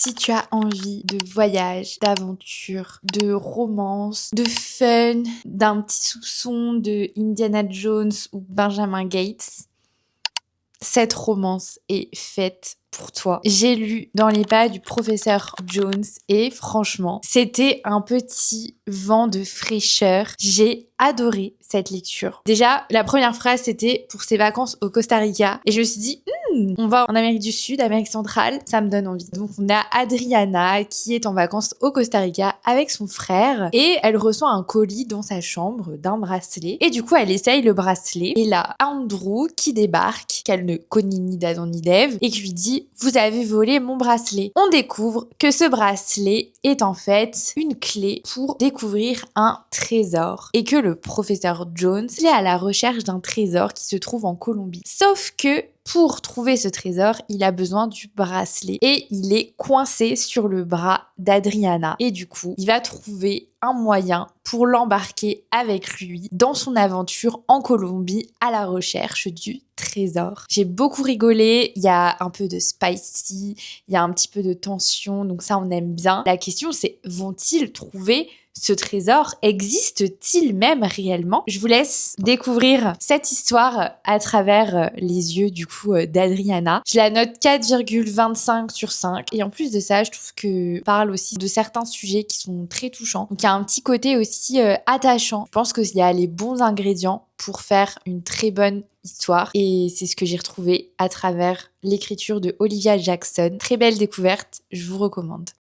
Si tu as envie de voyage, d'aventure, de romance, de fun, d'un petit soupçon de Indiana Jones ou Benjamin Gates, cette romance est faite pour toi. J'ai lu Dans les pas du professeur Jones et franchement, c'était un petit vent de fraîcheur. J'ai adoré cette lecture. Déjà, la première phrase, c'était pour ses vacances au Costa Rica. Et je me suis dit, on va en Amérique du Sud, Amérique centrale, ça me donne envie. Donc on a Adriana qui est en vacances au Costa Rica avec son frère et elle reçoit un colis dans sa chambre d'un bracelet. Et du coup, elle essaye le bracelet. Et là, Andrew qui débarque, qu'elle ne connaît ni d'Adam ni d'Ève, et qui lui dit « Vous avez volé mon bracelet ». On découvre que ce bracelet est en fait une clé pour découvrir un trésor et que le professeur Jones est à la recherche d'un trésor qui se trouve en Colombie. Sauf que pour trouver ce trésor, il a besoin du bracelet et il est coincé sur le bras d'Adriana. Et du coup, il va trouver un moyen pour l'embarquer avec lui dans son aventure en Colombie à la recherche du trésor. J'ai beaucoup rigolé, il y a un peu de spicy, il y a un petit peu de tension, donc ça on aime bien. La question c'est, vont-ils trouver ce trésor? Existe-t-il même réellement? Je vous laisse découvrir cette histoire à travers les yeux du coup d'Adriana. Je la note 4,25 sur 5 et en plus de ça, je trouve que parle aussi de certains sujets qui sont très touchants. Donc il y a un petit côté aussi attachant. Je pense qu'il y a les bons ingrédients pour faire une très bonne histoire et c'est ce que j'ai retrouvé à travers l'écriture de Olivia Jackson. Très belle découverte, je vous recommande.